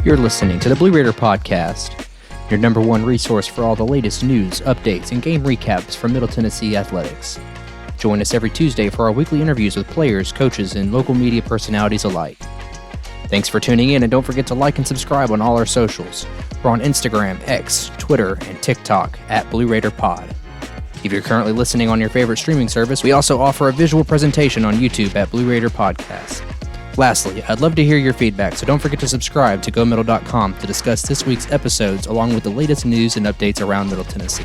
You're listening to the Blue Raider Podcast, your number one resource for all the latest news, updates, and game recaps from Middle Tennessee athletics. Join us every Tuesday for our weekly interviews with players, coaches, and local media personalities alike. Thanks for tuning in, and don't forget to like and subscribe on all our socials. We're on Instagram, X, Twitter, and TikTok at Blue Raider Pod. If you're currently listening on your favorite streaming service, we also offer a visual presentation on YouTube at Blue Raider Podcast. Lastly, I'd love to hear your feedback, so don't forget to subscribe to GoMiddle.com to discuss this week's episodes along with the latest news and updates around Middle Tennessee.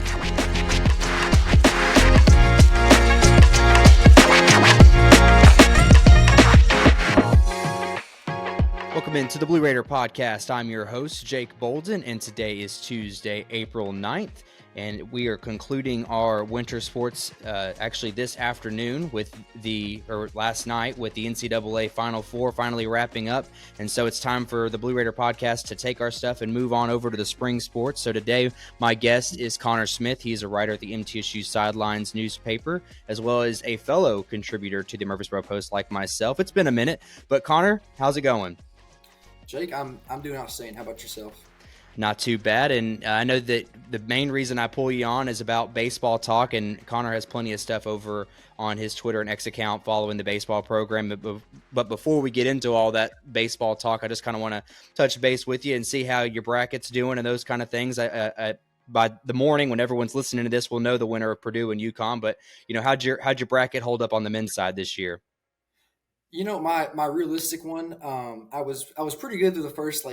Welcome into the Blue Raider Podcast. I'm your host, Jake Bolden, and today is Tuesday, April 9th. And we are concluding our winter sports actually this afternoon last night with the NCAA Final Four finally wrapping up. And so it's time for the Blue Raider Podcast to take our stuff and move on over to the spring sports. So today my guest is Connor Smith. He's a writer at the MTSU Sidelines newspaper, as well as a fellow contributor to the Murfreesboro Post like myself. It's been a minute, but Connor, how's it going? Jake, I'm doing outstanding. How about yourself? Not too bad, and I know that the main reason I pull you on is about baseball talk, and Connor has plenty of stuff over on his Twitter and X account following the baseball program. But before we get into all that baseball talk, I just kind of want to touch base with you and see how your bracket's doing and those kind of things. By the morning, when everyone's listening to this, we'll know the winner of Purdue and UConn. But how'd your bracket hold up on the men's side this year? My realistic one, I was pretty good through the first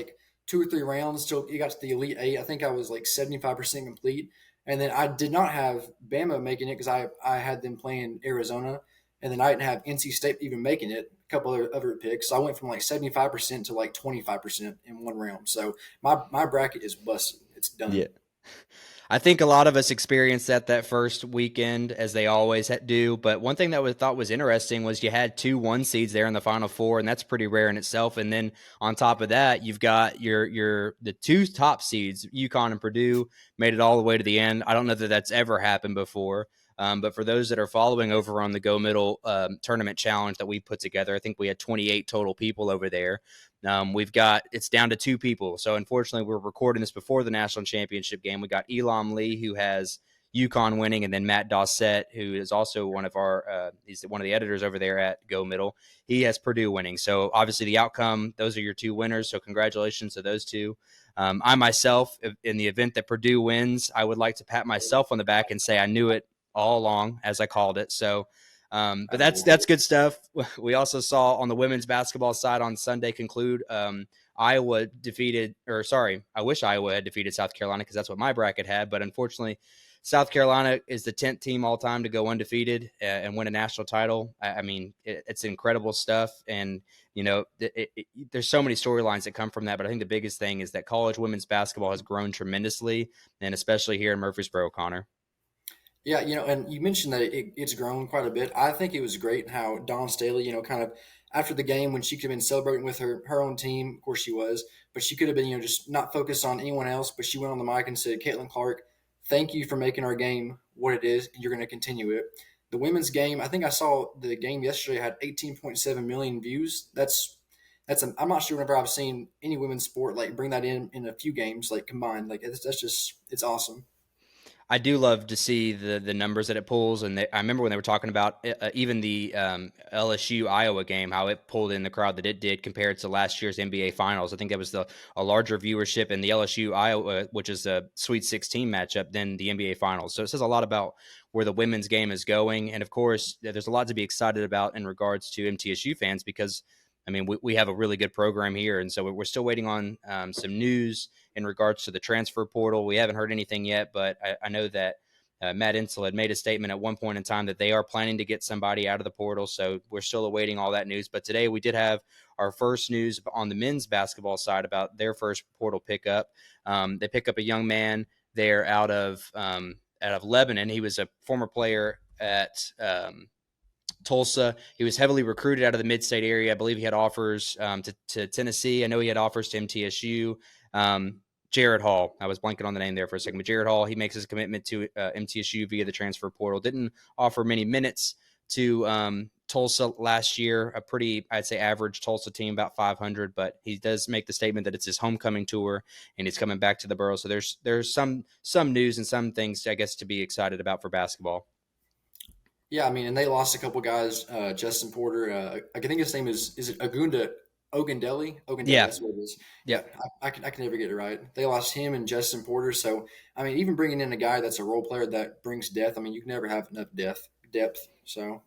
2 or 3 rounds till you got to the Elite Eight. I think I was 75% complete. And then I did not have Bama making it because I had them playing Arizona. And then I didn't have NC State even making it, a couple other picks. So I went from 75% to 25% in one round. So my bracket is busted. It's done. Yeah. I think a lot of us experienced that first weekend, as they always do. But one thing that we thought was interesting was you had 2 1 seeds there in the Final Four, and that's pretty rare in itself. And then on top of that, you've got the 2 top seeds, UConn and Purdue, made it all the way to the end. I don't know that that's ever happened before. But for those that are following over on the Go Middle tournament challenge that we put together, I think we had 28 total people over there. It's down to 2 people. So unfortunately, we're recording this before the national championship game. We got Elam Lee, who has UConn winning, and then Matt Dossett, who is also one of he's one of the editors over there at Go Middle. He has Purdue winning. So obviously the outcome, those are your 2 winners. So congratulations to those 2. I myself, in the event that Purdue wins, I would like to pat myself on the back and say I knew it all along, as I called it. So, but that's good stuff. We also saw on the women's basketball side on Sunday conclude I wish Iowa had defeated South Carolina because that's what my bracket had. But unfortunately, South Carolina is the 10th team all time to go undefeated and win a national title. I mean, it's incredible stuff. And, there's so many storylines that come from that. But I think the biggest thing is that college women's basketball has grown tremendously, and especially here in Murfreesboro, Connor. Yeah, and you mentioned that it's grown quite a bit. I think it was great how Dawn Staley, kind of after the game when she could have been celebrating with her own team, of course she was, but she could have been, just not focused on anyone else. But she went on the mic and said, Caitlin Clark, thank you for making our game what it is, and you're going to continue it. The women's game, I think I saw the game yesterday had 18.7 million views. I'm not sure whenever I've seen any women's sport bring that in a few games combined. It's awesome. I do love to see the numbers that it pulls, and I remember when they were talking about even the LSU Iowa game, how it pulled in the crowd that it did compared to last year's NBA Finals. I think that was a larger viewership in the LSU Iowa, which is a Sweet 16 matchup, than the NBA Finals. So it says a lot about where the women's game is going, and of course, there's a lot to be excited about in regards to MTSU fans because, I mean, we have a really good program here, and so we're still waiting on some news in regards to the transfer portal. We haven't heard anything yet, but I know that Matt Insel had made a statement at one point in time that they are planning to get somebody out of the portal, so we're still awaiting all that news. But today we did have our first news on the men's basketball side about their first portal pickup. They pick up a young man there out of Lebanon. He was a former player at Tulsa. He was heavily recruited out of the mid-state area. I believe he had offers to Tennessee. I know he had offers to MTSU. Jared Hall. I was blanking on the name there for a second, but Jared Hall, he makes his commitment to MTSU via the transfer portal. Didn't offer many minutes to Tulsa last year, a pretty, I'd say, average Tulsa team, about 500. But he does make the statement that it's his homecoming tour and he's coming back to the borough. So there's some news and some things, I guess, to be excited about for basketball. Yeah, I mean, and they lost a couple guys. Justin Porter, I think his name is it Agunda Ogundele? Ogundele, Yeah, that's what it is. Yeah, yep. I can never get it right. They lost him and Justin Porter. So I mean, even bringing in a guy that's a role player that brings depth. I mean, you can never have enough depth. So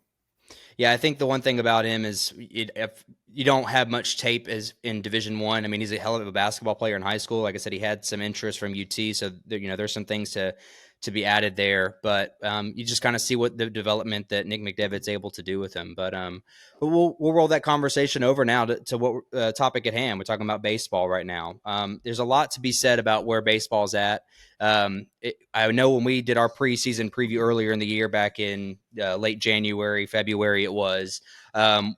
Yeah, I think the one thing about him is if you don't have much tape as in Division One. I mean, he's a hell of a basketball player in high school. Like I said, he had some interest from UT, so there, there's some things to be added there. But you just kind of see what the development that Nick McDevitt's able to do with him. But we'll roll that conversation over now to what topic at hand. We're talking about baseball right now. There's a lot to be said about where baseball's at. I know when we did our preseason preview earlier in the year, back in late January, February, it was.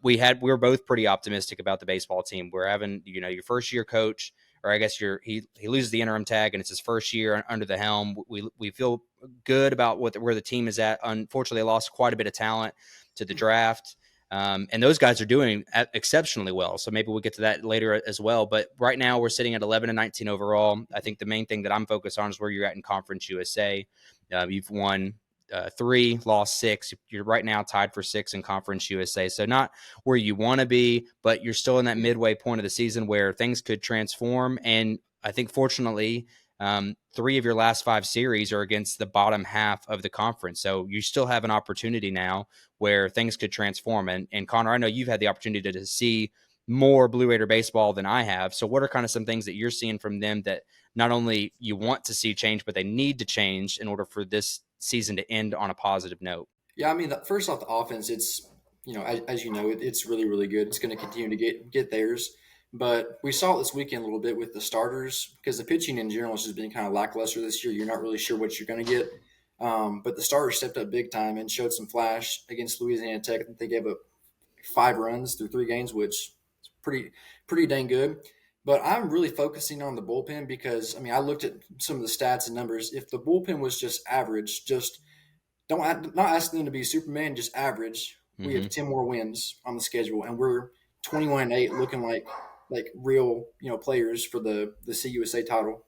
We were both pretty optimistic about the baseball team. We're having your first year coach, or I guess he loses the interim tag, and it's his first year under the helm. We feel good about where the team is at. Unfortunately, they lost quite a bit of talent to the draft. And those guys are doing exceptionally well. So maybe we'll get to that later as well. But right now we're sitting at 11-19 overall. I think the main thing that I'm focused on is where you're at in Conference USA. You've won 3, lost 6. You're right now tied for 6 in Conference USA. So not where you want to be, but you're still in that midway point of the season where things could transform. And I think fortunately, 3 of your last 5 series are against the bottom half of the conference. So you still have an opportunity now where things could transform. And Connor, I know you've had the opportunity to see more Blue Raider baseball than I have. So what are kind of some things that you're seeing from them that not only you want to see change, but they need to change in order for this season to end on a positive note? yeah, I mean, first off, the offense, it's as you know, it's really really good. It's going to continue to get theirs. But we saw it this weekend a little bit with the starters because the pitching in general has just been kind of lackluster this year. You're not really sure what you're going to get. But the starters stepped up big time and showed some flash against Louisiana Tech. I think they gave up 5 runs through 3 games, which is pretty dang good. But I'm really focusing on the bullpen because I mean I looked at some of the stats and numbers. If the bullpen was just average, just don't not asking them to be Superman, just average. We have Mm-hmm. 10 more wins on the schedule, and we're 21-8, looking like real players for the CUSA title.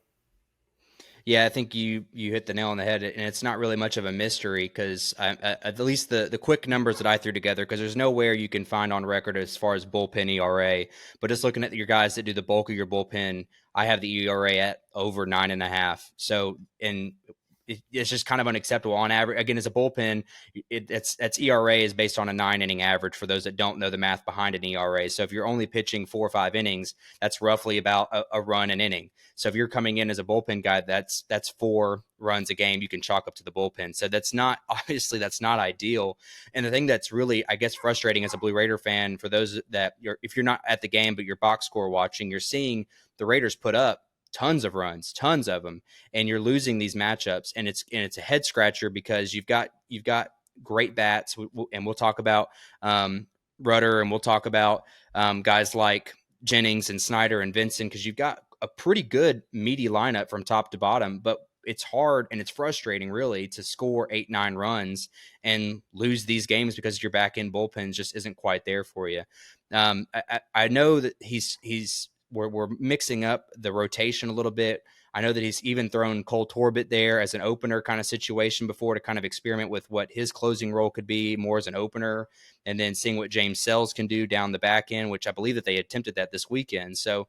Yeah, I think you hit the nail on the head, and it's not really much of a mystery because at least the quick numbers that I threw together, because there's nowhere you can find on record as far as bullpen ERA, but just looking at your guys that do the bulk of your bullpen, I have the ERA at over 9.5. So, and it's just kind of unacceptable on average. Again, as a bullpen, that's ERA is based on a 9 inning average. For those that don't know the math behind an ERA, so if you're only pitching 4 or 5 innings, that's roughly about a run an inning. So if you're coming in as a bullpen guy, that's 4 runs a game you can chalk up to the bullpen. So that's not obviously that's not ideal. And the thing that's really, I guess, frustrating as a Blue Raider fan, for those that if you're not at the game but you're box score watching, you're seeing the Raiders put up tons of runs, tons of them, and you're losing these matchups, and it's a head scratcher because you've got great bats, and we'll talk about Rudder, and we'll talk about guys like Jennings and Snyder and Vincent, because you've got a pretty good meaty lineup from top to bottom, but it's hard and it's frustrating really to score 8-9 runs and lose these games because your back end bullpen just isn't quite there for you. I know that we're mixing up the rotation a little bit. I know that he's even thrown Cole Torbett there as an opener kind of situation before to kind of experiment with what his closing role could be more as an opener, and then seeing what James Sells can do down the back end, which I believe that they attempted that this weekend. So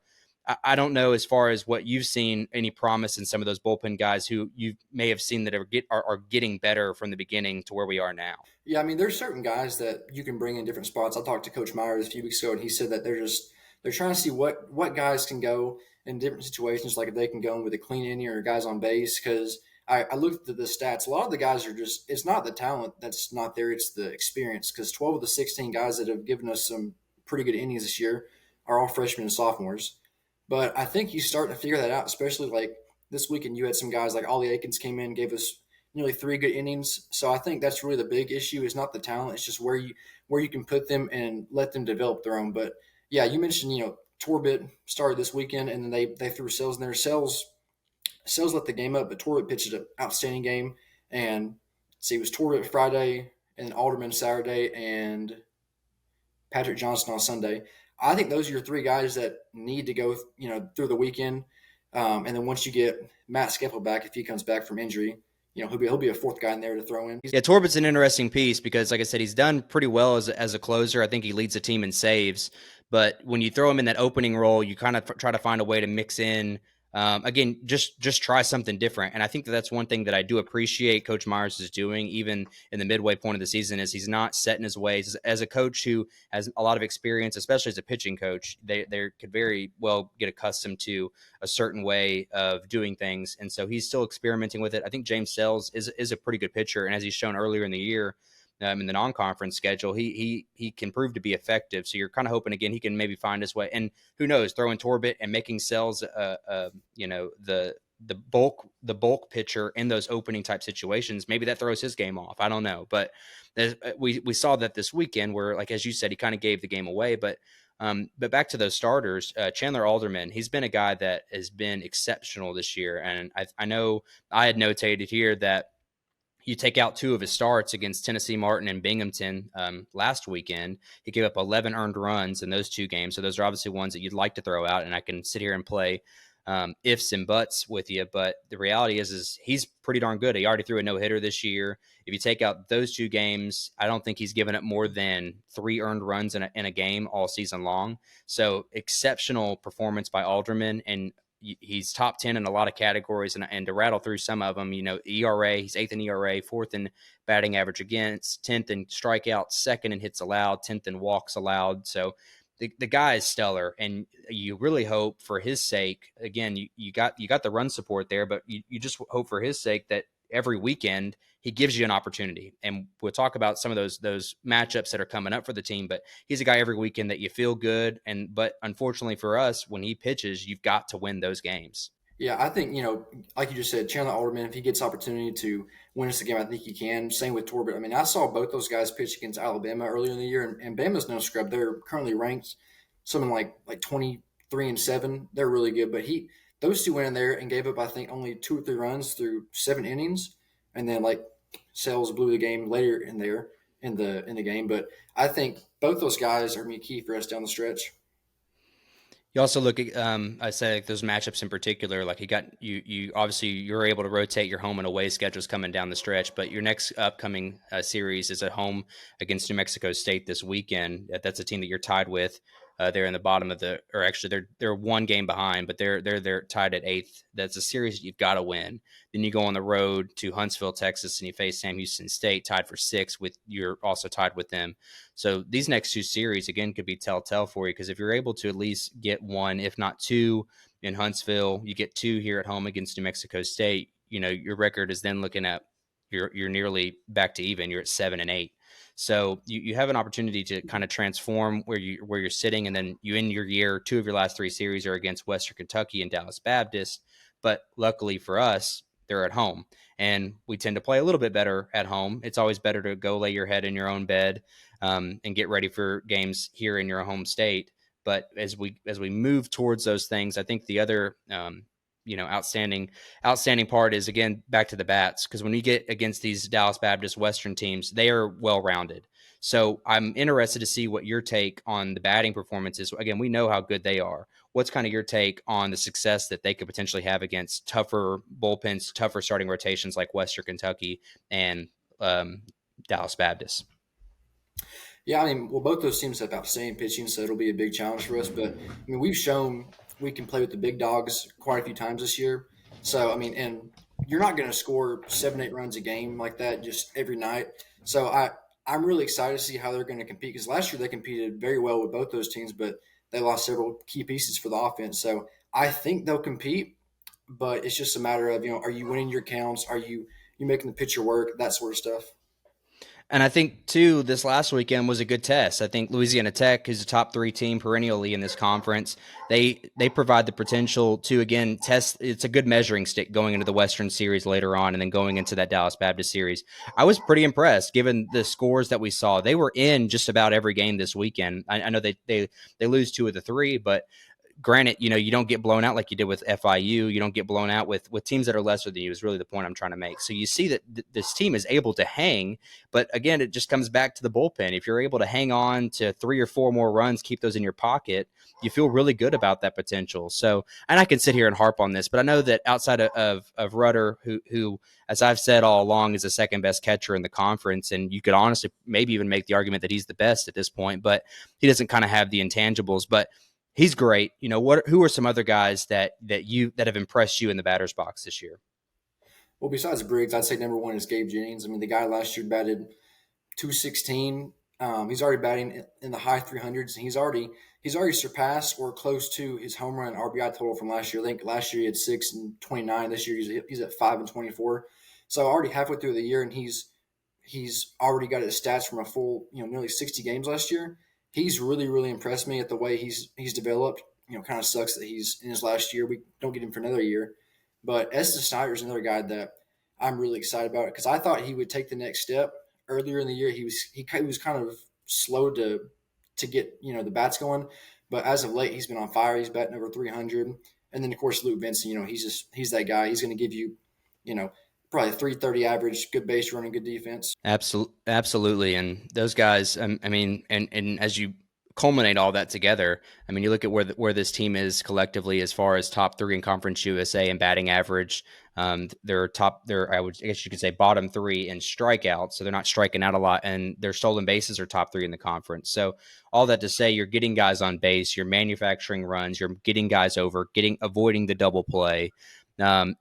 I don't know, as far as what you've seen, any promise in some of those bullpen guys who you may have seen that are getting better from the beginning to where we are now. Yeah, I mean, there's certain guys that you can bring in different spots. I talked to Coach Myers a few weeks ago, and he said that they're trying to see what guys can go in different situations, like if they can go in with a clean inning or guys on base. Because I looked at the stats, a lot of the guys are just it's not the talent that's not there, it's the experience. Because 12 of the 16 guys that have given us some pretty good innings this year are all freshmen and sophomores. But I think you start to figure that out, especially like this weekend. You had some guys like Ollie Aikens came in, gave us nearly 3 good innings. So I think that's really the big issue is not the talent. It's just where you can put them and let them develop their own. But yeah, you mentioned, Torbett started this weekend and then they threw Sells in there. Sells let the game up, but Torbett pitched an outstanding game. And see, it was Torbett Friday and Alderman Saturday and Patrick Johnson on Sunday. I think those are your three guys that need to go, through the weekend. And then once you get Matt Skeppel back, if he comes back from injury, he'll be a fourth guy in there to throw in. Yeah, Torbett's an interesting piece because, like I said, he's done pretty well as a closer. I think he leads the team in saves. But when you throw him in that opening role, you kind of try to find a way to mix in. Again, just try something different. And I think that's one thing that I do appreciate Coach Myers is doing, even in the midway point of the season, is he's not set in his ways. As a coach who has a lot of experience, especially as a pitching coach, they could very well get accustomed to a certain way of doing things. And so he's still experimenting with it. I think James Sells is a pretty good pitcher. And as he's shown earlier in the year, in the non-conference schedule, he can prove to be effective. So you're kind of hoping again he can maybe find his way. And who knows, throwing Torbett and making Sells, the bulk pitcher in those opening type situations, maybe that throws his game off. I don't know, but we saw that this weekend where, like as you said, he kind of gave the game away. But back to those starters, Chandler Alderman, he's been a guy that has been exceptional this year, and I know I had notated here that you take out two of his starts against Tennessee Martin and Binghamton last weekend. He gave up 11 earned runs in those two games. So those are obviously ones that you'd like to throw out, and I can sit here and play ifs and buts with you. But the reality is he's pretty darn good. He already threw a no-hitter this year. If you take out those two games, I don't think he's given up more than 3 earned runs in a game all season long. So exceptional performance by Alderman, and he's top 10 in a lot of categories, and to rattle through some of them, ERA, he's 8th in ERA, 4th in batting average against, 10th in strikeouts, 2nd in hits allowed, 10th in walks allowed. So the guy is stellar, and you really hope for his sake, again, you got the run support there, but you just hope for his sake that every weekend he gives you an opportunity. And we'll talk about some of those matchups that are coming up for the team, but he's a guy every weekend that you feel good. But unfortunately for us, when he pitches, you've got to win those games. Yeah, I think, like you just said, Chandler Alderman, if he gets opportunity to win us the game, I think he can. Same with Torbett. I mean, I saw both those guys pitch against Alabama earlier in the year, and Bama's no scrub. They're currently ranked something like 23-7. They're really good. But those two went in there and gave up, I think, only 2 or 3 runs through 7 innings, and then Sells blew the game later in there in the game. But I think both those guys are going to be key for us down the stretch. You also look at, I said those matchups in particular, like you obviously you're able to rotate your home and away schedules coming down the stretch, but your next upcoming series is at home against New Mexico State this weekend. That's a team that you're tied with. They're in the bottom of or actually they're one game behind, but they're tied at 8th. That's a series you've got to win. Then you go on the road to Huntsville, Texas, and you face Sam Houston State, tied for 6th. You're also tied with them. So these next 2 series again could be telltale for you, because if you're able to at least get 1, if not 2, in Huntsville, you get 2 here at home against New Mexico State. Your record is then looking at you're nearly back to even. You're at 7-8. So you have an opportunity to kind of transform where you're sitting, and then you end your year. 2 of your last 3 series are against Western Kentucky and Dallas Baptist, but luckily for us, they're at home, and we tend to play a little bit better at home. It's always better to go lay your head in your own bed and get ready for games here in your home state. But as we move towards those things, I think the other outstanding part is, again, back to the bats, because when you get against these Dallas Baptist Western teams, they are well-rounded. So I'm interested to see what your take on the batting performance is. Again, we know how good they are. What's kind of your take on the success that they could potentially have against tougher bullpens, tougher starting rotations like Western Kentucky and Dallas Baptist? Yeah, I mean, well, both those teams have outstanding pitching, so it'll be a big challenge for us. But I mean, we've shown we can play with the big dogs quite a few times this year. So I mean, and you're not going to score 7-8 runs a game like that just every night. So I'm really excited to see how they're going to compete, because last year they competed very well with both those teams, but they lost several key pieces for the offense. So I think they'll compete, but it's just a matter of, are you winning your counts? Are you making the pitcher work? That sort of stuff. And I think, too, this last weekend was a good test. I think Louisiana Tech, who's a top 3 team perennially in this conference, they provide the potential to, again, test. It's a good measuring stick going into the Western Series later on, and then going into that Dallas Baptist Series. I was pretty impressed given the scores that we saw. They were in just about every game this weekend. I know they lose 2 of the 3, but granted, you don't get blown out like you did with FIU. You don't get blown out with teams that are lesser than you is really the point I'm trying to make. So you see that this team is able to hang, but again, it just comes back to the bullpen. If you're able to hang on to 3 or 4 more runs, keep those in your pocket, you feel really good about that potential. So, and I can sit here and harp on this, but I know that outside of Rudder, who, as I've said all along, is the second best catcher in the conference, and you could honestly maybe even make the argument that he's the best at this point, but he doesn't kind of have the intangibles. But he's great. Who are some other guys that have impressed you in the batter's box this year? Well, besides Briggs, I'd say number one is Gabe Jennings. I mean, the guy last year batted 216. He's already batting in the high 300s, and he's already surpassed or close to his home run RBI total from last year. I think last year he had 6 and 29. This year he's at 5 and 24. So already halfway through the year, and he's already got his stats from a full nearly 60 games last year. He's really really impressed me at the way he's developed. Kind of sucks that he's in his last year. We don't get him for another year, but Eston Snyder is another guy that I'm really excited about because I thought he would take the next step earlier in the year. He was kind of slow to get the bats going, but as of late he's been on fire. He's batting over 300, and then of course Luke Benson. He's that guy. He's going to give you you know probably a 330 average, good base running, good defense. Absolutely. And those guys, I mean, and as you culminate all that together, I mean, you look at where this team is collectively as far as top 3 in Conference USA and batting average. I guess you could say bottom 3 in strikeouts. So they're not striking out a lot, and their stolen bases are top 3 in the conference. So all that to say, you're getting guys on base, you're manufacturing runs, you're getting guys over, avoiding the double play. And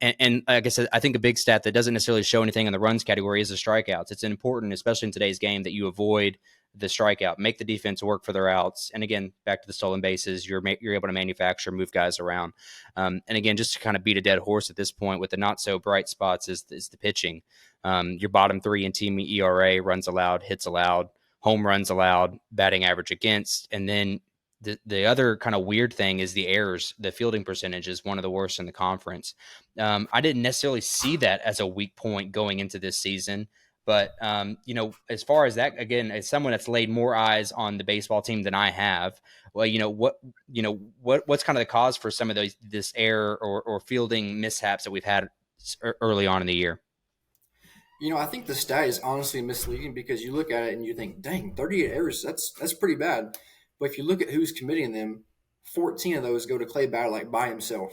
like I said, I think a big stat that doesn't necessarily show anything in the runs category is the strikeouts. It's important, especially in today's game, that you avoid the strikeout, make the defense work for their outs. And again, back to the stolen bases, you're able to manufacture, move guys around. And again, just to kind of beat a dead horse at this point with the not so bright spots is the pitching. Your bottom 3 in team ERA, runs allowed, hits allowed, home runs allowed, batting average against, and then the other kind of weird thing is the errors. The fielding percentage is one of the worst in the conference. I didn't necessarily see that as a weak point going into this season. But, as far as that, again, as someone that's laid more eyes on the baseball team than I have, well, what's kind of the cause for some of this error or fielding mishaps that we've had early on in the year? I think the stat is honestly misleading because you look at it and you think, dang, 38 errors, that's pretty bad. But if you look at who's committing them, 14 of those go to Clay Batter like by himself.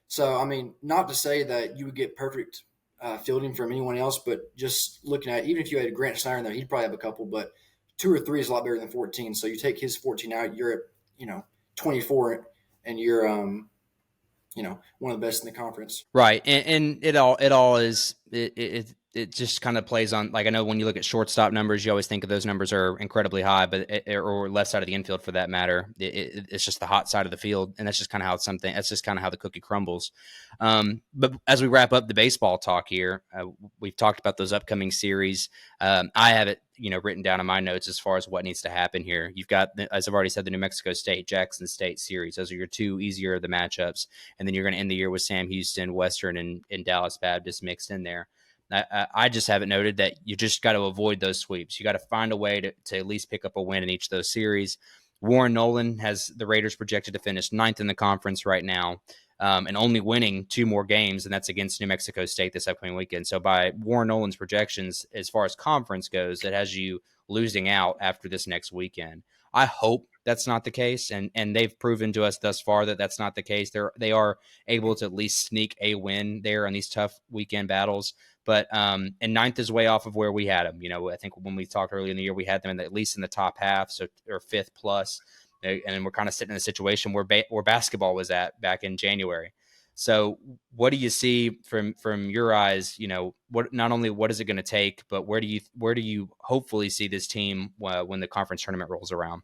So, I mean, not to say that you would get perfect fielding from anyone else, but just looking at, even if you had Grant Snyder in there, he'd probably have a couple, but 2 or 3 is a lot better than 14. So you take his 14 out, you're at, 24, and you're, one of the best in the conference. Right. And it all is, it just kind of plays on, like, I know when you look at shortstop numbers, you always think of those numbers are incredibly high, but or left side of the infield for that matter. It's just the hot side of the field. And that's just kind of how the cookie crumbles. But as we wrap up the baseball talk here, we've talked about those upcoming series. I have it, written down in my notes as far as what needs to happen here. You've got, as I've already said, the New Mexico State, Jackson State series. Those are your 2 easier of the matchups. And then you're going to end the year with Sam Houston, Western, and Dallas Baptist mixed in there. I just have it noted that you just got to avoid those sweeps. You got to find a way to at least pick up a win in each of those series. Warren Nolan has the Raiders projected to finish 9th in the conference right now, and only winning 2 more games, and that's against New Mexico State this upcoming weekend. So by Warren Nolan's projections, as far as conference goes, it has you losing out after this next weekend. I hope that's not the case, and they've proven to us thus far that that's not the case. They are able to at least sneak a win there on these tough weekend battles. But and 9th is way off of where we had them. I think when we talked earlier in the year, we had them at least in the top half, so or 5th plus, and we're kind of sitting in a situation where basketball was at back in January. So, what do you see from your eyes? What not only what is it going to take, but where do you hopefully see this team when the conference tournament rolls around?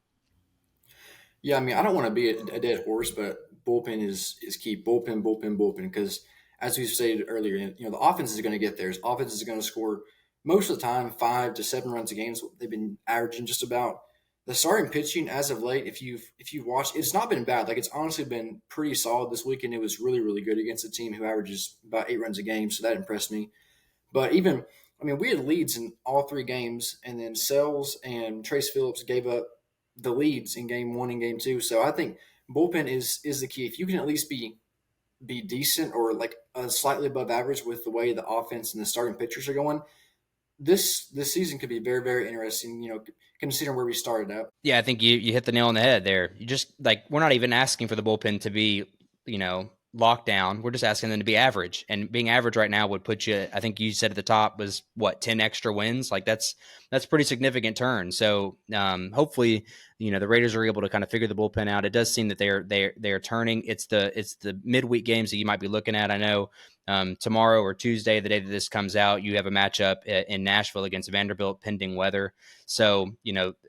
Yeah, I mean, I don't want to be a dead horse, but bullpen is key. Bullpen, bullpen, bullpen. Because as we stated earlier, the offense is going to get theirs. Offense is going to score most of the time 5 to 7 runs a game. So they've been averaging just about. The starting pitching as of late, if you've watched, it's not been bad. Like, it's honestly been pretty solid this weekend. It was really really good against a team who averages about 8 runs a game. So that impressed me. But even, I mean, we had leads in all 3 games, and then Sells and Trace Phillips gave up the leads in game 1 and game 2. So I think bullpen is the key. If you can at least be decent or like slightly above average with the way the offense and the starting pitchers are going, this season could be very very interesting. Considering where we started at. Yeah, I think you hit the nail on the head there. You just like we're not even asking for the bullpen to be, locked down. We're just asking them to be average. And being average right now would put you, I think you said at the top was what, 10 extra wins? Like that's pretty significant turn. So hopefully, the Raiders are able to kind of figure the bullpen out. It does seem that they're turning. It's the midweek games that you might be looking at. I know tomorrow or Tuesday, the day that this comes out, you have a matchup in Nashville against Vanderbilt pending weather. So,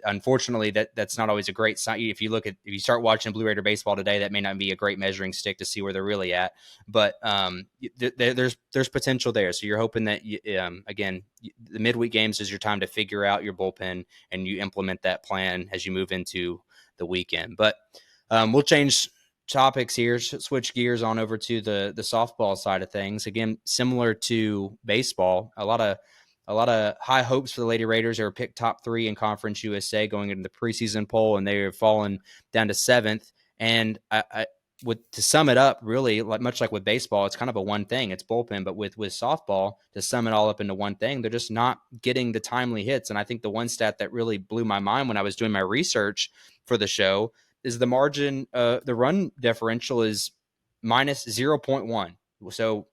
unfortunately, that's not always a great sign. If you start watching Blue Raider baseball today, that may not be a great measuring stick to see where they're really at. But there's potential there. So you're hoping that again, the midweek games is your time to figure out your bullpen and you implement that plan as you move into the weekend. But we'll change topics here, switch gears on over to the softball side of things. Again, similar to baseball, a lot of high hopes for the Lady Raiders. They were picked top 3 in Conference USA going into the preseason poll, and they have fallen down to 7th. And to sum it up, really, much like with baseball, it's kind of a one thing. It's bullpen, but with softball, to sum it all up into one thing, they're just not getting the timely hits. And I think the one stat that really blew my mind when I was doing my research for the show is the margin. The run differential is minus 0.1. So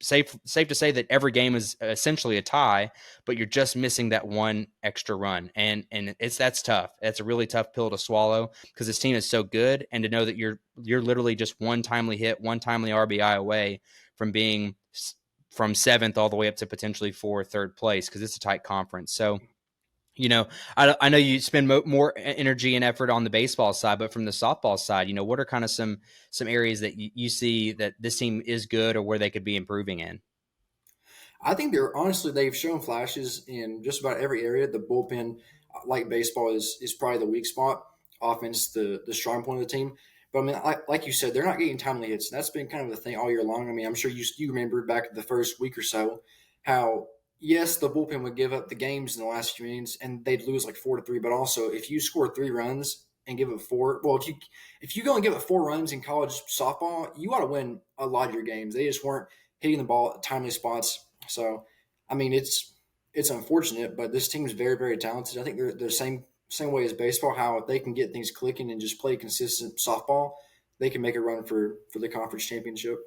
safe to say that every game is essentially a tie, but you're just missing that one extra run, and that's tough. That's a really tough pill to swallow because this team is so good, and to know that you're literally just one timely hit, one timely RBI away from being from 7th all the way up to potentially 3rd place because it's a tight conference. So I know you spend more energy and effort on the baseball side, but from the softball side, what are kind of some areas that you see that this team is good or where they could be improving in? I think they've shown flashes in just about every area. The bullpen, like baseball, is probably the weak spot. Offense, the strong point of the team. But I mean, like you said, they're not getting timely hits. And that's been kind of the thing all year long. I mean, I'm sure you remember back the first week or so how yes, the bullpen would give up the games in the last few innings and they'd lose like 4-3. But also, if you score 3 runs and give up four, well, if you go and give up 4 runs in college softball, you ought to win a lot of your games. They just weren't hitting the ball at timely spots. So, I mean, it's unfortunate, but this team is very, very talented. I think they're the same way as baseball. How if they can get things clicking and just play consistent softball, they can make a run for the conference championship.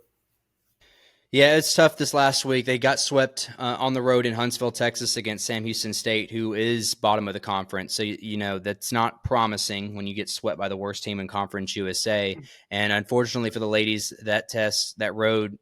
Yeah, it's tough this last week. They got swept on the road in Huntsville, Texas against Sam Houston State, who is bottom of the conference. So, that's not promising when you get swept by the worst team in Conference USA. And unfortunately for the ladies, that road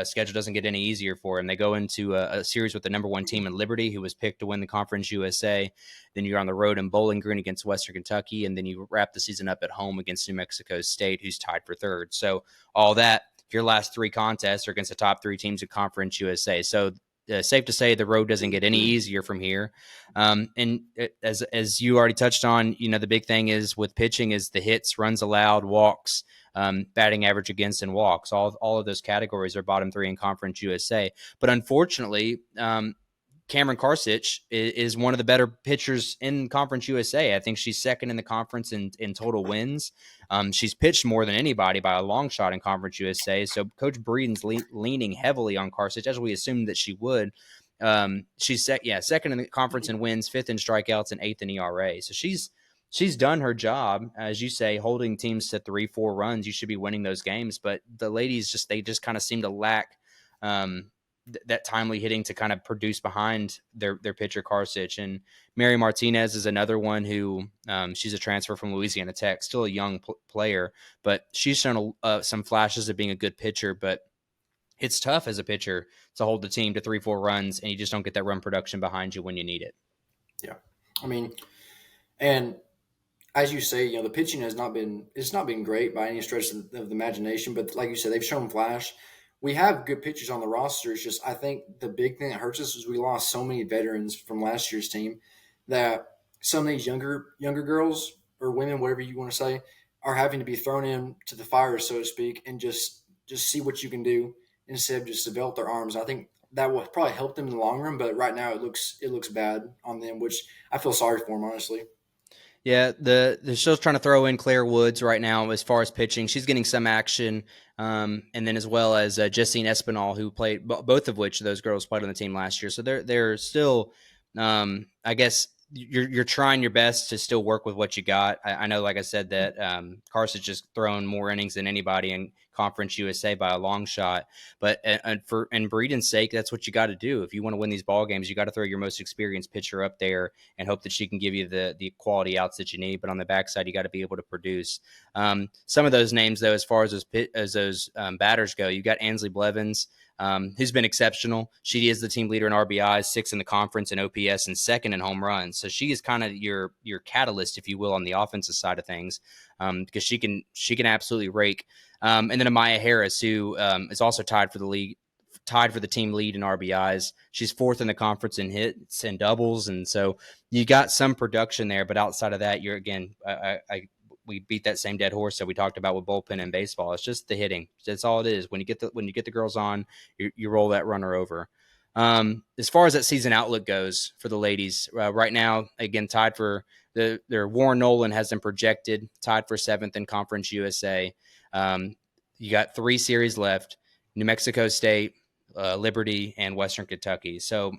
schedule doesn't get any easier for them. They go into a series with the number 1 team in Liberty, who was picked to win the Conference USA. Then you're on the road in Bowling Green against Western Kentucky. And then you wrap the season up at home against New Mexico State, who's tied for 3rd. So all that, your last 3 contests are against the top 3 teams in Conference USA. So safe to say the road doesn't get any easier from here. And as you already touched on, the big thing is with pitching is the hits, runs allowed, walks, batting average against, and walks. All of those categories are bottom 3 in Conference USA. But unfortunately, Cameron Karsich is one of the better pitchers in Conference USA. I think she's 2nd in the conference in total wins. She's pitched more than anybody by a long shot in Conference USA. So Coach Breeden's leaning heavily on Karsich, as we assumed that she would. She's 2nd in the conference in wins, 5th in strikeouts, and 8th in ERA. So she's done her job, as you say, holding teams to 3-4 runs. You should be winning those games, but the ladies just kind of seem to lack that timely hitting to kind of produce behind their pitcher Karsich. And Mary Martinez is another one who she's a transfer from Louisiana Tech, still a young player, but she's shown some flashes of being a good pitcher. But it's tough as a pitcher to hold the team to 3-4 runs, and you just don't get that run production behind you when you need it. Yeah, I mean, and as you say, the pitching has not been great by any stretch of the imagination. But like you said, they've shown flash. We have good pitchers on the roster. It's just I think the big thing that hurts us is we lost so many veterans from last year's team that some of these younger girls or women, whatever you want to say, are having to be thrown in to the fire, so to speak, and just see what you can do instead of just develop their arms. I think that will probably help them in the long run, but right now it looks bad on them, which I feel sorry for them, honestly. Yeah, they're still trying to throw in Claire Woods right now as far as pitching. She's getting some action, and then as well as Justine Espinal, who played both of which those girls played on the team last year. So they're still, I guess you're trying your best to still work with what you got. I know, like I said, that Carson's just thrown more innings than anybody in Conference USA by a long shot. But for Breeden's sake, that's what you got to do. If you want to win these ball games, you got to throw your most experienced pitcher up there and hope that she can give you the quality outs that you need. But on the backside, you got to be able to produce. Some of those names, though, as far as those batters go, you got Ansley Blevins, who's been exceptional. She is the team leader in RBIs, 6th in the conference in OPS, and 2nd in home runs. So she is kind of your catalyst, if you will, on the offensive side of things, because she can absolutely rake. And then Amaya Harris, who is also tied for the team lead in RBIs. She's 4th in the conference in hits and doubles, and so you got some production there. But outside of that, you're again, we beat that same dead horse that we talked about with bullpen and baseball. It's just the hitting. That's all it is. When you get the girls on, you roll that runner over. As far as that season outlook goes for the ladies, right now, again, tied for their Warren Nolan has them projected tied for 7th in Conference USA. You got 3 series left: New Mexico State, Liberty, and Western Kentucky. So,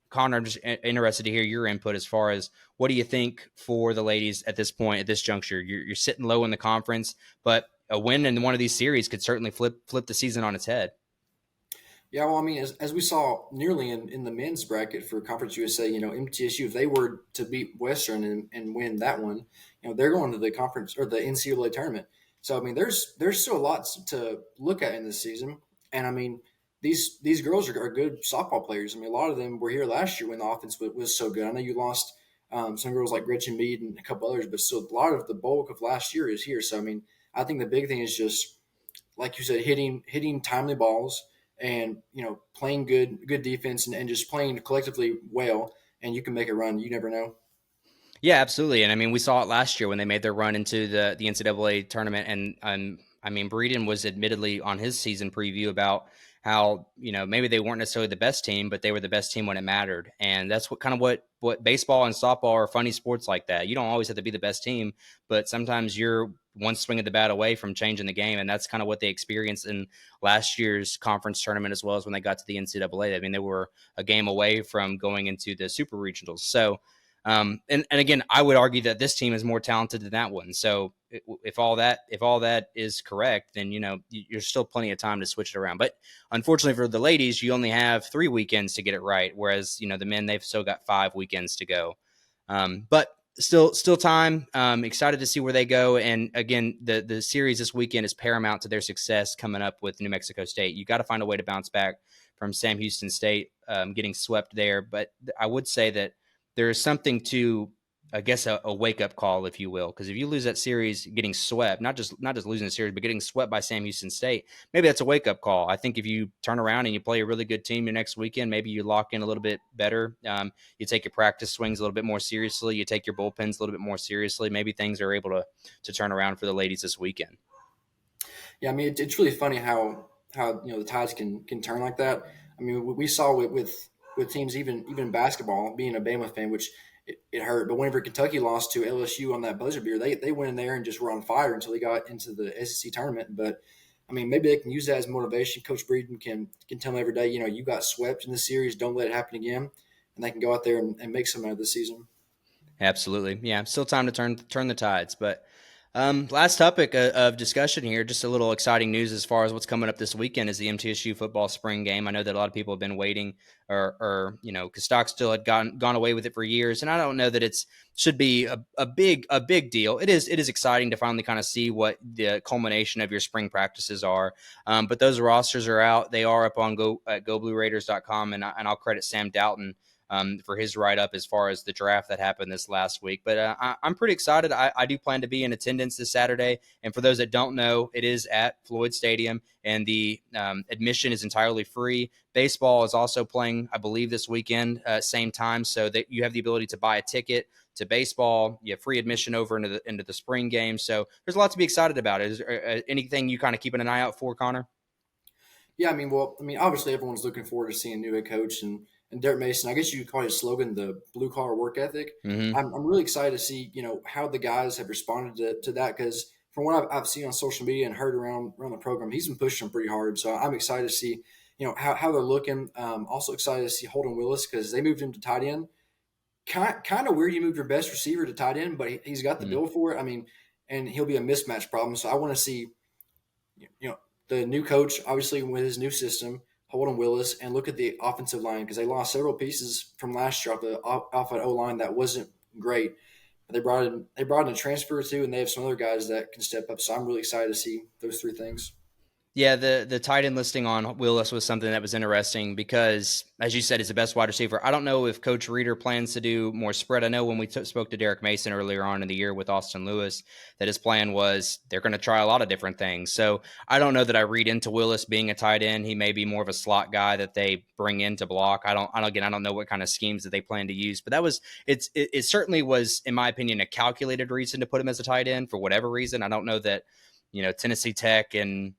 Connor, I'm just interested to hear your input as far as what do you think for the ladies at this point, at this juncture? You're sitting low in the conference, but a win in one of these series could certainly flip the season on its head. Yeah, well, I mean, as we saw nearly in the men's bracket for Conference USA, MTSU, if they were to beat Western and win that one, they're going to the conference or the NCAA tournament. So, I mean, there's still a lot to look at in this season. And I mean, these girls are good softball players. I mean, a lot of them were here last year when the offense was so good. I know you lost some girls like Gretchen Mead and a couple others, but still a lot of the bulk of last year is here. So, I mean, I think the big thing is just like you said, hitting timely balls and playing good defense and just playing collectively well, and you can make a run. You never know. Yeah, absolutely. And I mean, we saw it last year when they made their run into the NCAA tournament. And I mean, Breeden was admittedly on his season preview about how maybe they weren't necessarily the best team, but they were the best team when it mattered. And that's what baseball and softball are funny sports like that. You don't always have to be the best team, but sometimes you're one swing of the bat away from changing the game, and that's kind of what they experienced in last year's conference tournament as well as when they got to the NCAA. I mean, they were a game away from going into the super regionals. So. And again, I would argue that this team is more talented than that one. So if all that is correct, then you're still plenty of time to switch it around. But unfortunately for the ladies, you only have 3 weekends to get it right, whereas the men, they've still got 5 weekends to go. But still time. Excited to see where they go. And again, the series this weekend is paramount to their success coming up with New Mexico State. You got to find a way to bounce back from Sam Houston State getting swept there. But I would say that there is something to, I guess, a wake up call, if you will, because if you lose that series, getting swept, not just losing the series, but getting swept by Sam Houston State, maybe that's a wake up call. I think if you turn around and you play a really good team your next weekend, maybe you lock in a little bit better. You take your practice swings a little bit more seriously. You take your bullpens a little bit more seriously. Maybe things are able to turn around for the ladies this weekend. Yeah, I mean, it's really funny how the tides can turn like that. I mean, we saw with teams even basketball. Being a Bama fan, which it hurt, but whenever Kentucky lost to LSU on that buzzer beater, they went in there and just were on fire until they got into the SEC tournament. But I mean, maybe they can use that as motivation. Coach Breeden can tell them every day, you got swept in the series, don't let it happen again, and they can go out there and make something out of the season. Absolutely. Yeah, still time to turn the tides. But last topic of discussion here, just a little exciting news as far as what's coming up this weekend is the MTSU football spring game. I know that a lot of people have been waiting, or because Stockstill had gone away with it for years, and I don't know that it's should be a big deal. It is exciting to finally kind of see what the culmination of your spring practices are. But those rosters are out. They are up on goblueraiders.com, and I'll credit Sam Doughton for his write-up as far as the draft that happened this last week. But I'm pretty excited. I do plan to be in attendance this Saturday. And for those that don't know, it is at Floyd Stadium, and the admission is entirely free. Baseball is also playing, I believe, this weekend, same time, so that you have the ability to buy a ticket to baseball. You have free admission over into the spring game. So there's a lot to be excited about. Is there anything you kind of keeping an eye out for, Connor? Yeah, I mean, obviously everyone's looking forward to seeing a new head coach, and and Derek Mason. I guess you could call his slogan the blue collar work ethic. Mm-hmm. I'm really excited to see how the guys have responded to that because from what I've seen on social media and heard around the program, he's been pushing them pretty hard. So I'm excited to see how they're looking. Also excited to see Holden Willis because they moved him to tight end. Kind of weird you moved your best receiver to tight end, but he's got the Mm-hmm. build for it. I mean, and he'll be a mismatch problem. So I want to see the new coach, obviously with his new system, Holden Willis, and look at the offensive line because they lost several pieces from last year off an O line that wasn't great. They brought in a transfer or two, and they have some other guys that can step up. So I'm really excited to see those three things. Yeah, the tight end listing on Willis was something that was interesting because, as you said, he's the best wide receiver. I don't know if Coach Reeder plans to do more spread. I know when we spoke to Derek Mason earlier on in the year with Austin Lewis, that his plan was they're going to try a lot of different things. So I don't know that I read into Willis being a tight end. He may be more of a slot guy that they bring in to block. I don't know what kind of schemes that they plan to use, but it certainly was, in my opinion, a calculated reason to put him as a tight end for whatever reason. I don't know that Tennessee Tech and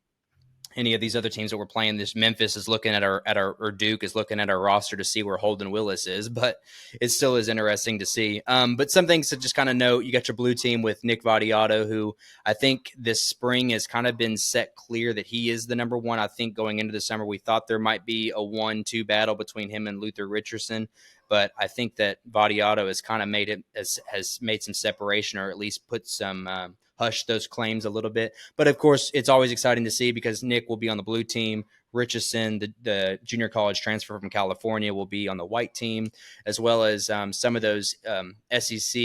any of these other teams that we're playing, this Memphis is looking at or Duke is looking at our roster to see where Holden Willis is, but it still is interesting to see. But some things to just kind of note: you got your blue team with Nick Vadiato, who I think this spring has kind of been set clear that he is the number one. I think going into the summer, we thought there might be a 1-2 battle between him and Luther Richardson, but I think that Vadiato has kind of made it has made some separation, or at least put some hush those claims a little bit. But of course, it's always exciting to see because Nick will be on the blue team. Richardson, the junior college transfer from California, will be on the white team, as well as some of those SEC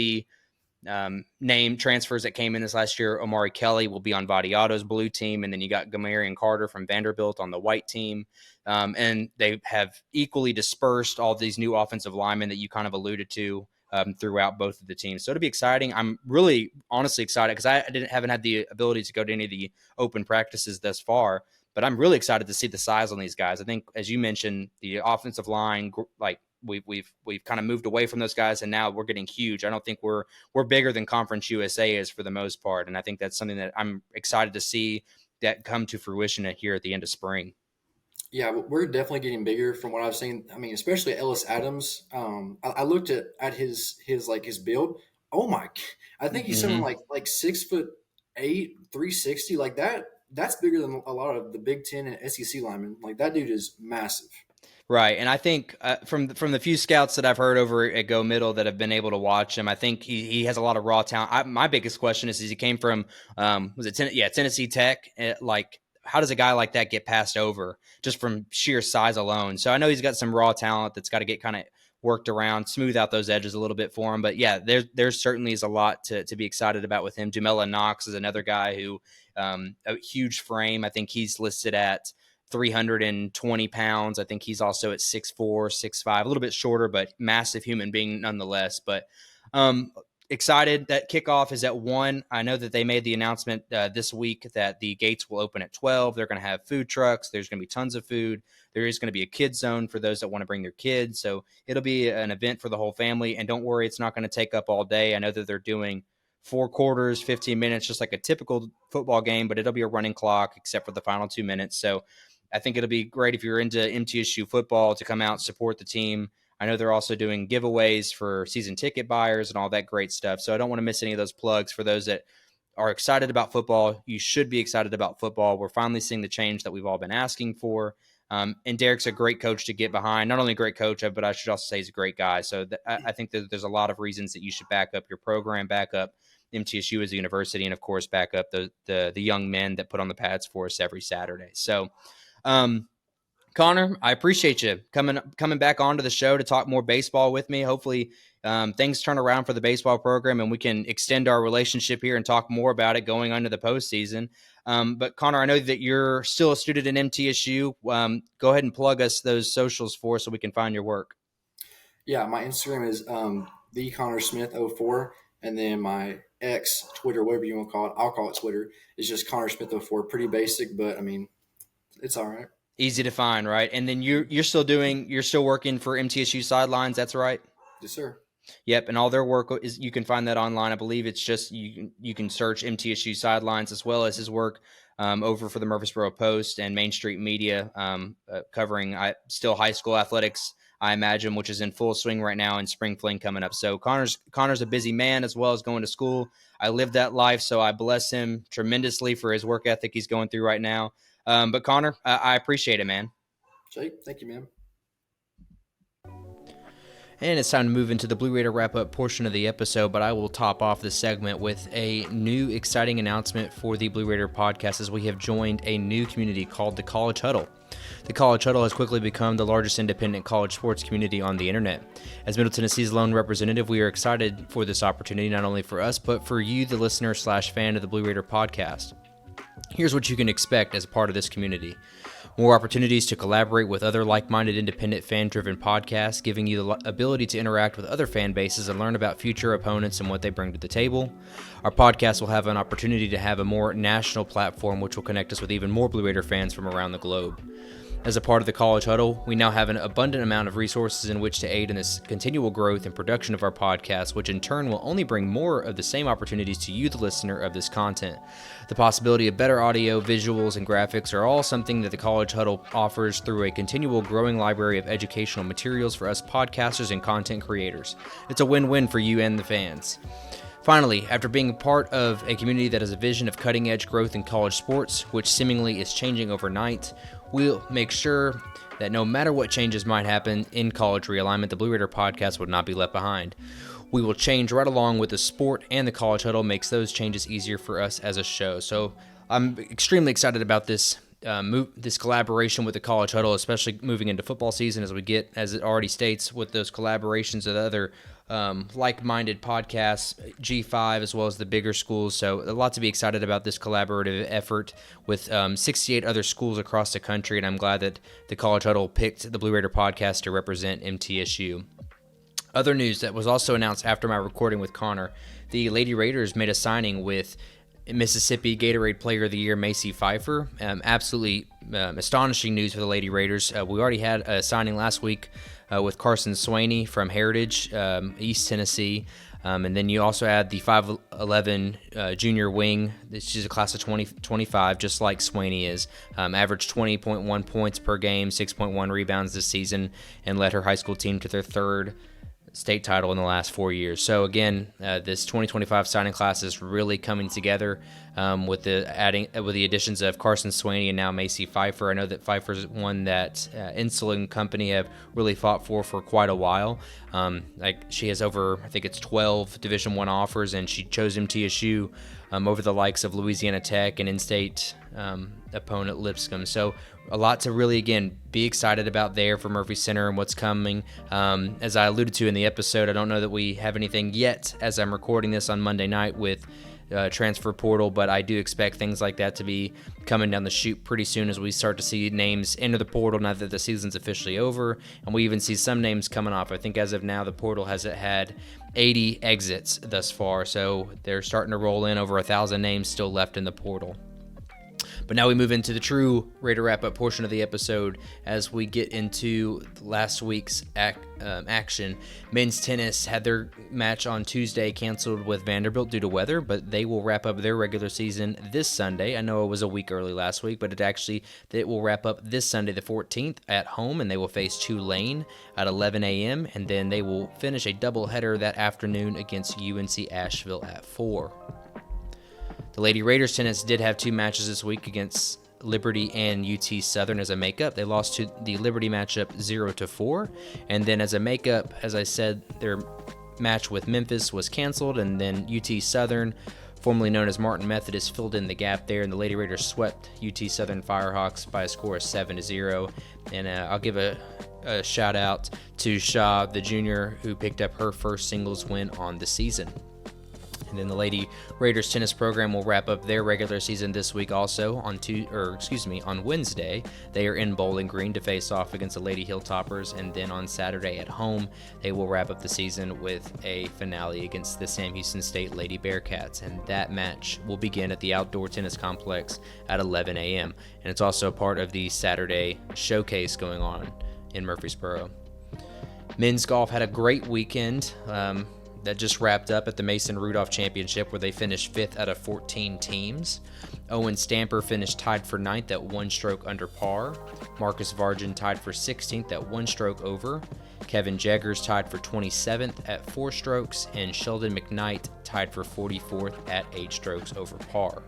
name transfers that came in this last year. Omari Kelly will be on Vadiato's blue team, and then you got Gamarian Carter from Vanderbilt on the white team. And they have equally dispersed all these new offensive linemen that you kind of alluded to throughout both of the teams. So it'll be exciting. I'm really honestly excited because I haven't had the ability to go to any of the open practices thus far, but I'm really excited to see the size on these guys. I think, as you mentioned, the offensive line, like we've kind of moved away from those guys, and now we're getting huge. I don't think we're bigger than Conference USA is for the most part, and I think that's something that I'm excited to see that come to fruition here at the end of spring. Yeah, we're definitely getting bigger from what I've seen. I mean, especially Ellis Adams. I looked at his build. Oh my! I think he's something Mm-hmm. like 6'8", 360. Like that. That's bigger than a lot of the Big Ten and SEC linemen. Like that dude is massive. Right, and I think from the few scouts that I've heard over at Go Middle that have been able to watch him, I think he has a lot of raw talent. My biggest question is he came from Tennessee Tech. Like, how does a guy like that get passed over just from sheer size alone? So I know he's got some raw talent that's got to get kind of worked around, smooth out those edges a little bit for him. But yeah, there certainly is a lot to be excited about with him. Jamela Knox is another guy who a huge frame. I think he's listed at 320 pounds. I think he's also at 6'4", 6'5", a little bit shorter, but massive human being nonetheless. But um, excited that kickoff is at 1. I know that they made the announcement this week that the gates will open at 12. They're going to have food trucks. There's going to be tons of food. There is going to be a kids zone for those that want to bring their kids. So it'll be an event for the whole family. And don't worry, it's not going to take up all day. I know that they're doing 4 quarters, 15 minutes, just like a typical football game, but it'll be a running clock except for the final 2 minutes. So I think it'll be great if you're into MTSU football to come out and support the team. I know they're also doing giveaways for season ticket buyers and all that great stuff. So I don't want to miss any of those plugs for those that are excited about football. You should be excited about football. We're finally seeing the change that we've all been asking for. And Derek's a great coach to get behind. Not only a great coach, but I should also say he's a great guy. So I think that there's a lot of reasons that you should back up your program, back up MTSU as a university, and of course back up the young men that put on the pads for us every Saturday. So Connor, I appreciate you coming back onto the show to talk more baseball with me. Hopefully things turn around for the baseball program and we can extend our relationship here and talk more about it going into the postseason. But Connor, I know that you're still a student in MTSU. Go ahead and plug us those socials for us so we can find your work. Yeah, my Instagram is the Connor Smith 04, and then my X, Twitter, whatever you want to call it, I'll call it Twitter. It's just Connor Smith 04. Pretty basic, but I mean, it's all right. Easy to find, right? And then you're still working for MTSU Sidelines. That's right. Yes, sir. Yep, and all their work is you can find that online. I believe it's just you can search MTSU Sidelines as well as his work over for the Murfreesboro Post and Main Street Media, covering still high school athletics. I imagine, which is in full swing right now, and spring fling coming up. So Connor's a busy man as well as going to school. I live that life, so I bless him tremendously for his work ethic he's going through right now. But Connor, I appreciate it, man. Jake, thank you, man. And it's time to move into the Blue Raider wrap-up portion of the episode, but I will top off this segment with a new exciting announcement for the Blue Raider podcast, as we have joined a new community called the College Huddle. The College Huddle has quickly become the largest independent college sports community on the internet. As Middle Tennessee's lone representative, we are excited for this opportunity, not only for us, but for you, the listener/fan of the Blue Raider podcast. Here's what you can expect as a part of this community. More opportunities to collaborate with other like-minded independent fan-driven podcasts, giving you the ability to interact with other fan bases and learn about future opponents and what they bring to the table. Our podcast will have an opportunity to have a more national platform, which will connect us with even more Blue Raider fans from around the globe. As a part of the College Huddle, we now have an abundant amount of resources in which to aid in this continual growth and production of our podcast, which in turn will only bring more of the same opportunities to you, the listener of this content. The possibility of better audio, visuals, and graphics are all something that the College Huddle offers through a continual growing library of educational materials for us podcasters and content creators. It's a win-win for you and the fans. Finally, after being part of a community that has a vision of cutting-edge growth in college sports, which seemingly is changing overnight, we'll make sure that no matter what changes might happen in college realignment, the Blue Raider podcast would not be left behind. We will change right along with the sport, and the College Huddle makes those changes easier for us as a show. So I'm extremely excited about this collaboration with the College Huddle, especially moving into football season, as we get, as it already states, with those collaborations with other like-minded podcasts, G5, as well as the bigger schools. So a lot to be excited about this collaborative effort with 68 other schools across the country, and I'm glad that the College Huddle picked the Blue Raider podcast to represent MTSU. Other news that was also announced after my recording with Connor, the Lady Raiders made a signing with Mississippi Gatorade Player of the Year, Macie Phifer. Absolutely astonishing news for the Lady Raiders. We already had a signing last week with Carson Swaney from Heritage, East Tennessee. And then you also add the 5'11 junior wing. She's a class of 2025, just like Swaney is. Averaged 20.1 points per game, 6.1 rebounds this season, and led her high school team to their third state title in the last 4 years. So again, this 2025 signing class is really coming together with the additions of Carson Swaney and now Macie Phifer. I know that Pfeiffer's one that Insulin Company have really fought for quite a while. She has over, I think it's 12 Division I offers, and she chose MTSU over the likes of Louisiana Tech and in-state opponent Lipscomb. So a lot to really, again, be excited about there for Murphy Center and what's coming. As I alluded to in the episode, I don't know that we have anything yet as I'm recording this on Monday night with transfer portal, but I do expect things like that to be coming down the chute pretty soon as we start to see names enter the portal now that the season's officially over, and we even see some names coming off. I think as of now, the portal has had 80 exits thus far, so they're starting to roll in over 1,000 names still left in the portal. But now we move into the true Raider wrap-up portion of the episode as we get into last week's action. Men's tennis had their match on Tuesday canceled with Vanderbilt due to weather, but they will wrap up their regular season this Sunday. I know it was a week early last week, but it will wrap up this Sunday, the 14th, at home, and they will face Tulane at 11 a.m., and then they will finish a doubleheader that afternoon against UNC Asheville at 4. The Lady Raiders tennis did have 2 matches this week against Liberty and UT Southern as a makeup. They lost to the Liberty matchup 0-4, and then as a makeup, as I said, their match with Memphis was canceled, and then UT Southern, formerly known as Martin Methodist, filled in the gap there, and the Lady Raiders swept UT Southern Firehawks by a score of 7-0. And I'll give a shout out to Shaw, the junior, who picked up her first singles win on the season. And then the Lady Raiders tennis program will wrap up their regular season this week also on Wednesday. They are in Bowling Green to face off against the Lady Hilltoppers, and then on Saturday at home, they will wrap up the season with a finale against the Sam Houston State Lady Bearcats, and that match will begin at the Outdoor Tennis Complex at 11 a.m. And it's also part of the Saturday showcase going on in Murfreesboro. Men's golf had a great weekend. that just wrapped up at the Mason Rudolph Championship, where they finished 5th out of 14 teams. Owen Stamper finished tied for 9th at 1 stroke under par. Marcus Vargin tied for 16th at 1 stroke over. Kevin Jeggers tied for 27th at 4 strokes, and Sheldon McKnight tied for 44th at 8 strokes over par.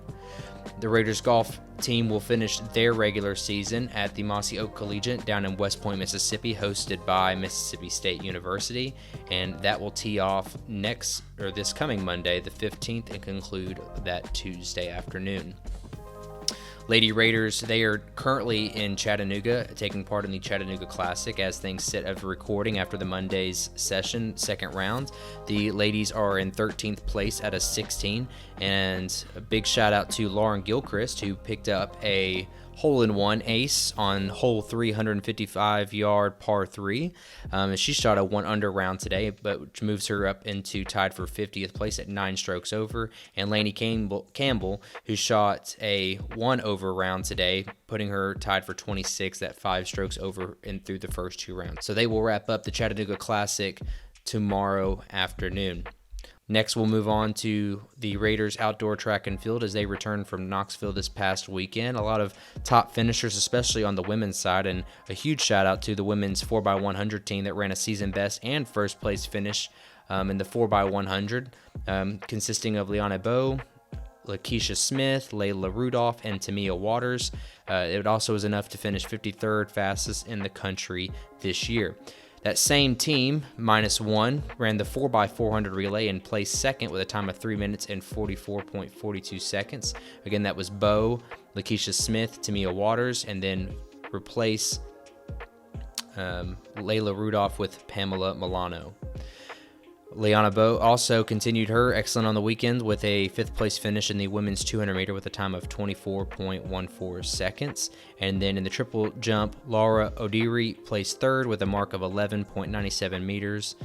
The Raiders golf team will finish their regular season at the Mossy Oak Collegiate down in West Point, Mississippi, hosted by Mississippi State University, and that will tee off this coming Monday, the 15th, and conclude that Tuesday afternoon. Lady Raiders, they are currently in Chattanooga, taking part in the Chattanooga Classic as things sit of recording after the Monday's session, second round. The ladies are in 13th place out of 16, and a big shout out to Lauren Gilchrist, who picked up a hole-in-one ace on hole 355-yard par 3. She shot a 1-under round today, but which moves her up into tied for 50th place at 9 strokes over. And Lainey Campbell, who shot a 1-over round today, putting her tied for 26th at 5 strokes over and through the first 2 rounds. So they will wrap up the Chattanooga Classic tomorrow afternoon. Next, we'll move on to the Raiders outdoor track and field as they return from Knoxville this past weekend. A lot of top finishers, especially on the women's side, and a huge shout out to the women's 4x100 team that ran a season best and first place finish in the 4x100, consisting of Liana Bowe, Lakeisha Smith, Layla Rudolph, and Tamia Waters. It also was enough to finish 53rd fastest in the country this year. That same team, -1, ran the 4x400 relay and placed second with a time of 3 minutes and 44.42 seconds. Again, that was Bowe, Lakeisha Smith, Tamia Waters, and then replace Layla Rudolph with Pamela Milano. Liana Bowe also continued her excellent on the weekend with a 5th place finish in the women's 200 meter with a time of 24.14 seconds. And then in the triple jump, Laura O'Deary placed 3rd with a mark of 11.97 meters.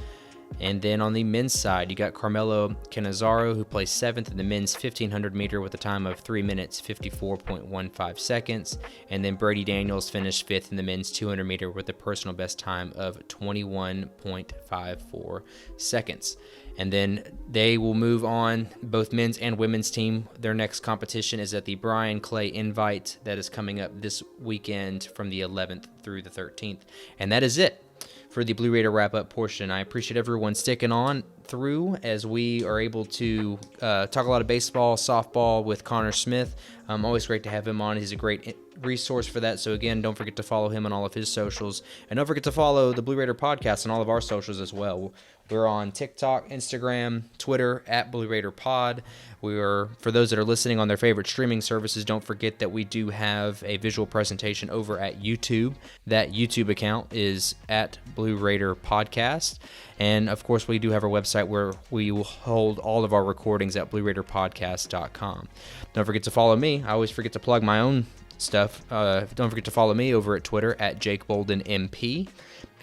And then on the men's side, you got Carmelo Canizaro, who placed 7th in the men's 1500 meter with a time of 3 minutes 54.15 seconds. And then Brady Daniels finished 5th in the men's 200 meter with a personal best time of 21.54 seconds. And then they will move on, both men's and women's team. Their next competition is at the Brian Clay Invite that is coming up this weekend from the 11th through the 13th. And that is it for the Blue Raider wrap-up portion. I appreciate everyone sticking on through as we are able to talk a lot of baseball, softball with Connor Smith. Always great to have him on. He's a great resource for that. So again, don't forget to follow him on all of his socials. And don't forget to follow the Blue Raider Podcast on all of our socials as well. We're on TikTok, Instagram, Twitter, at Blue Raider Pod. For those that are listening on their favorite streaming services, don't forget that we do have a visual presentation over at YouTube. That YouTube account is at Blue Raider Podcast. And of course, we do have our website where we will hold all of our recordings at BlueRaiderPodcast.com. Don't forget to follow me. I always forget to plug my own stuff. Don't forget to follow me over at Twitter at JakeBoldenMP.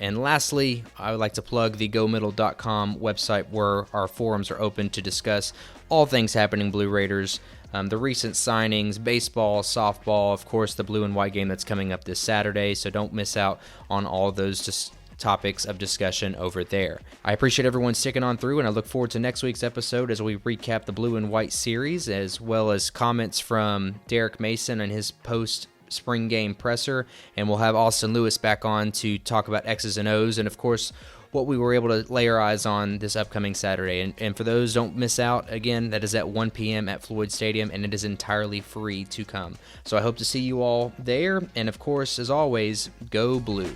And lastly, I would like to plug the GoMiddle.com website where our forums are open to discuss all things happening Blue Raiders, the recent signings, baseball, softball, of course, the blue and white game that's coming up this Saturday. So don't miss out on all of those topics of discussion over there. I appreciate everyone sticking on through, and I look forward to next week's episode as we recap the blue and white series, as well as comments from Derek Mason and his post-spring game presser, and we'll have Austin Lewis back on to talk about X's and O's, and of course, what we were able to lay our eyes on this upcoming Saturday. And for those, don't miss out. Again, that is at 1 p.m. at Floyd Stadium, and it is entirely free to come. So I hope to see you all there, and of course, as always, go Blue.